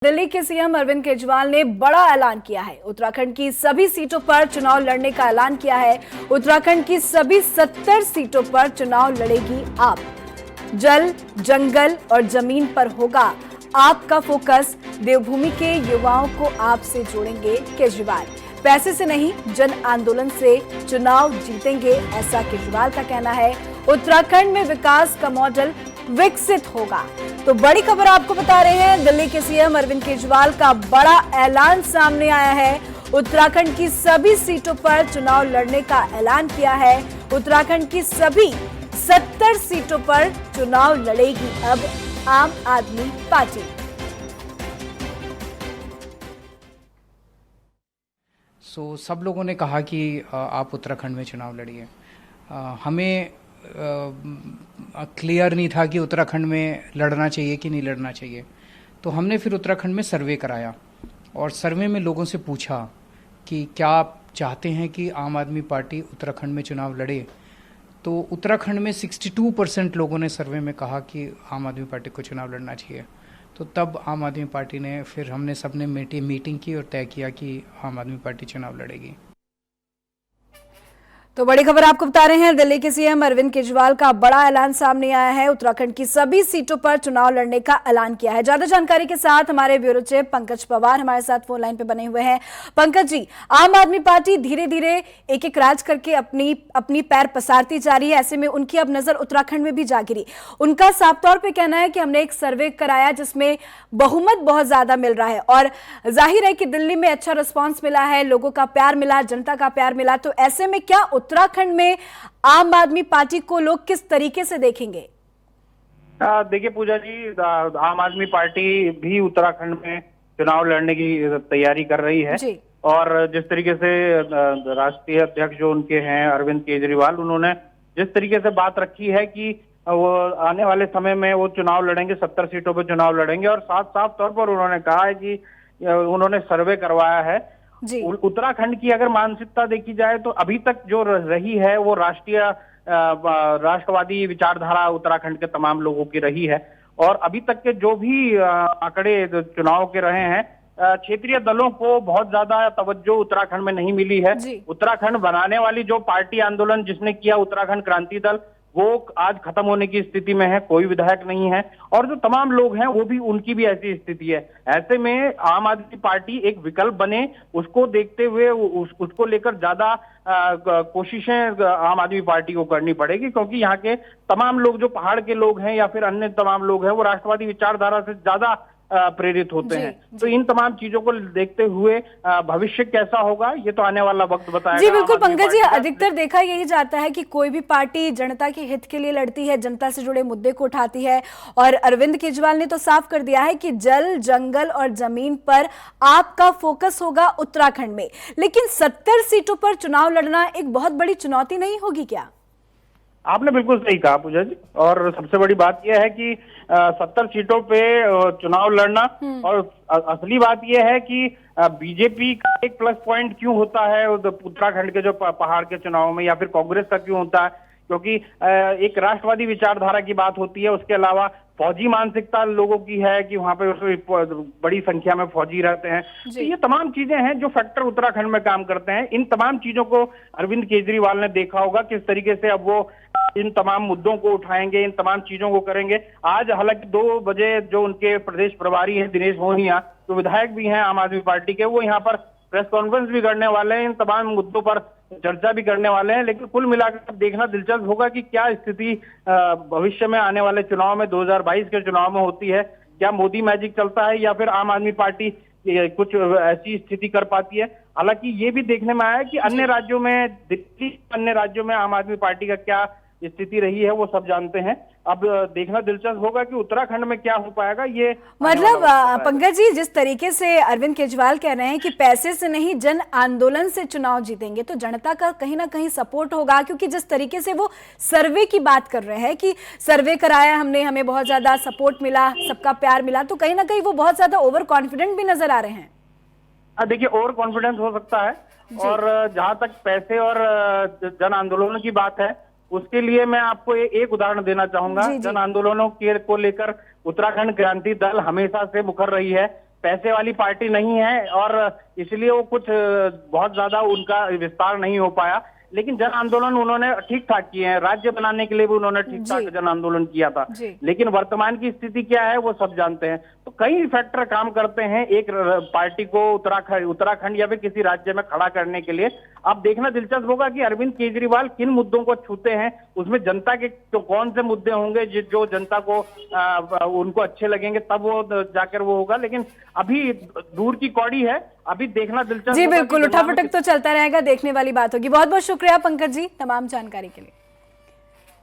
दिल्ली के सीएम अरविंद केजरीवाल ने बड़ा ऐलान किया है। उत्तराखंड की सभी सीटों पर चुनाव लड़ने का ऐलान किया है। उत्तराखंड की सभी 70 सीटों पर चुनाव लड़ेगी आप। जल, जंगल और जमीन पर होगा आपका फोकस। देवभूमि के युवाओं को आपसे जोड़ेंगे केजरीवाल। पैसे से नहीं, जन आंदोलन से चुनाव जीतेंगे, ऐसा केजरीवाल का कहना है। उत्तराखंड में विकास का मॉडल विकसित होगा। तो बड़ी खबर आपको बता रहे हैं, दिल्ली के सीएम अरविंद केजरीवाल का बड़ा ऐलान सामने आया है। उत्तराखंड की सभी सीटों पर चुनाव लड़ने का ऐलान किया है। उत्तराखंड की सभी 70 सीटों पर चुनाव लड़ेगी अब आम आदमी पार्टी। सब लोगों ने कहा कि आप उत्तराखंड में चुनाव लड़िए। हमें क्लियर नहीं था कि उत्तराखंड में लड़ना चाहिए कि नहीं लड़ना चाहिए। तो हमने फिर उत्तराखंड में सर्वे कराया और सर्वे में लोगों से पूछा कि क्या आप चाहते हैं कि आम आदमी पार्टी उत्तराखंड में चुनाव लड़े। तो उत्तराखंड में 62% लोगों ने सर्वे में कहा कि आम आदमी पार्टी को चुनाव लड़ना चाहिए। तो तब आम आदमी पार्टी ने फिर हमने सबने मीटिंग की और तय किया कि आम आदमी पार्टी चुनाव लड़ेगी। तो बड़ी खबर आपको बता रहे हैं, दिल्ली के सीएम अरविंद केजरीवाल का बड़ा ऐलान सामने आया है। उत्तराखंड की सभी सीटों पर चुनाव लड़ने का ऐलान किया है। ज्यादा जानकारी के साथ हमारे ब्यूरो चीफ पंकज पवार हमारे साथ फोन लाइन पे बने हुए हैं। पंकज जी, आम आदमी पार्टी धीरे धीरे एक एक राज करके अपनी पैर पसारती जा रही है। ऐसे में उनकी अब नजर उत्तराखंड में भी जा गिरी। उनका साफ तौर पर कहना है कि हमने एक सर्वे कराया जिसमें बहुमत बहुत ज्यादा मिल रहा है और जाहिर है कि दिल्ली में अच्छा रिस्पॉन्स मिला है, लोगों का प्यार मिला, जनता का प्यार मिला। तो ऐसे में क्या उत्तराखंड में आम आदमी पार्टी को लोग किस तरीके से देखेंगे? देखिए पूजा जी, आम आदमी पार्टी भी उत्तराखंड में चुनाव लड़ने की तैयारी कर रही है जी। और जिस तरीके से राष्ट्रीय अध्यक्ष जो उनके हैं अरविंद केजरीवाल, उन्होंने जिस तरीके से बात रखी है कि वो आने वाले समय में वो चुनाव लड़ेंगे, 70 सीटों पर चुनाव लड़ेंगे। और साफ तौर पर उन्होंने कहा है कि उन्होंने सर्वे करवाया है जी। उत्तराखंड की अगर मानसिकता देखी जाए तो अभी तक जो रही है वो राष्ट्रवादी विचारधारा उत्तराखंड के तमाम लोगों की रही है। और अभी तक के जो भी आंकड़े चुनाव के रहे हैं, क्षेत्रीय दलों को बहुत ज्यादा तवज्जो उत्तराखंड में नहीं मिली है। उत्तराखंड बनाने वाली जो पार्टी आंदोलन जिसने किया, उत्तराखंड क्रांति दल, वो आज खत्म होने की स्थिति में है, कोई विधायक नहीं है। और जो तमाम लोग हैं वो भी, उनकी भी ऐसी स्थिति है। ऐसे में आम आदमी पार्टी एक विकल्प बने, उसको देखते हुए उसको लेकर ज्यादा कोशिशें आम आदमी पार्टी को करनी पड़ेगी, क्योंकि यहाँ के तमाम लोग जो पहाड़ के लोग हैं या फिर अन्य तमाम लोग हैं वो राष्ट्रवादी विचारधारा से ज्यादा प्रेरित होते हैं। तो इन तमाम चीजों को देखते हुए भविष्य कैसा होगा ये तो आने वाला वक्त बताएगा। जी बिल्कुल पंकज जी, अधिकतर देखा यही जाता है कि कोई भी पार्टी जनता के हित के लिए लड़ती है, जनता से जुड़े मुद्दे को उठाती है। और अरविंद केजरीवाल ने तो साफ कर दिया है कि जल, जंगल और जमीन पर आपका फोकस होगा उत्तराखंड में। लेकिन 70 सीटों पर चुनाव लड़ना एक बहुत बड़ी चुनौती नहीं होगी क्या? आपने बिल्कुल सही कहा पूजा जी। और सबसे बड़ी बात यह है कि 70 सीटों पे चुनाव लड़ना, और असली बात यह है कि बीजेपी का एक प्लस पॉइंट क्यों होता है उत्तराखंड के जो पहाड़ के चुनाव में, या फिर कांग्रेस का क्यों होता है, क्योंकि एक राष्ट्रवादी विचारधारा की बात होती है। उसके अलावा फौजी मानसिकता लोगों की है कि वहां पे बड़ी संख्या में फौजी रहते हैं। तो ये तमाम चीजें हैं जो फैक्टर उत्तराखंड में काम करते हैं। इन तमाम चीजों को अरविंद केजरीवाल ने देखा होगा किस तरीके से अब वो इन तमाम मुद्दों को उठाएंगे, इन तमाम चीजों को करेंगे। आज हालांकि 2 बजे जो उनके प्रदेश प्रभारी हैं दिनेश मोहनिया, जो विधायक भी हैं आम आदमी पार्टी के, वो यहाँ पर प्रेस कॉन्फ्रेंस भी करने वाले हैं, इन तमाम मुद्दों पर चर्चा भी करने वाले हैं। लेकिन कुल मिलाकर देखना दिलचस्प होगा कि क्या स्थिति भविष्य में आने वाले चुनाव में 2022 के चुनाव में होती है। क्या मोदी मैजिक चलता है या फिर आम आदमी पार्टी कुछ ऐसी स्थिति कर पाती है। हालांकि ये भी देखने में आया कि अन्य राज्यों में, दिल्ली अन्य राज्यों में आम आदमी पार्टी का क्या स्थिति रही है वो सब जानते हैं। अब देखना दिलचस्प होगा कि उत्तराखंड में क्या हो पाएगा। ये मतलब पंकज जी, जिस तरीके से अरविंद केजरीवाल कह रहे हैं कि पैसे से नहीं जन आंदोलन से चुनाव जीतेंगे, तो जनता का कहीं ना कहीं सपोर्ट होगा। क्योंकि जिस तरीके से वो सर्वे की बात कर रहे हैं कि सर्वे कराया हमने, हमें बहुत ज्यादा सपोर्ट मिला, सबका प्यार मिला, तो कहीं ना कहीं वो बहुत ज्यादा ओवर कॉन्फिडेंट भी नजर आ रहे हैं। देखिए, ओवर कॉन्फिडेंस हो सकता है। और जहां तक पैसे और जन आंदोलनों की बात है, उसके लिए मैं आपको एक उदाहरण देना चाहूंगा। जन आंदोलनों के को लेकर उत्तराखंड क्रांति दल हमेशा से मुखर रही है पैसे वाली पार्टी नहीं है और इसलिए वो कुछ बहुत ज्यादा उनका विस्तार नहीं हो पाया। लेकिन जन आंदोलन उन्होंने ठीक ठाक किए हैं, राज्य बनाने के लिए भी उन्होंने ठीक ठाक जी। जन आंदोलन किया था। जी। लेकिन वर्तमान की स्थिति क्या है वो सब जानते हैं। तो कई फैक्टर काम करते हैं एक पार्टी को उत्तराखंड या फिर किसी राज्य में खड़ा करने के लिए। अब देखना दिलचस्प होगा कि अरविंद केजरीवाल किन मुद्दों को छूते हैं, उसमें जनता के तो कौन से मुद्दे होंगे जो जनता को उनको अच्छे लगेंगे, तब वो जाकर वो होगा। लेकिन अभी दूर की कौड़ी है, अभी देखना दिलचस्प जी होगा कि बिल्कुल, चुनाव में उठापटक तो चलता रहेगा, देखने वाली बात होगी। बहुत बहुत शुक्रिया पंकज जी तमाम जानकारी के लिए।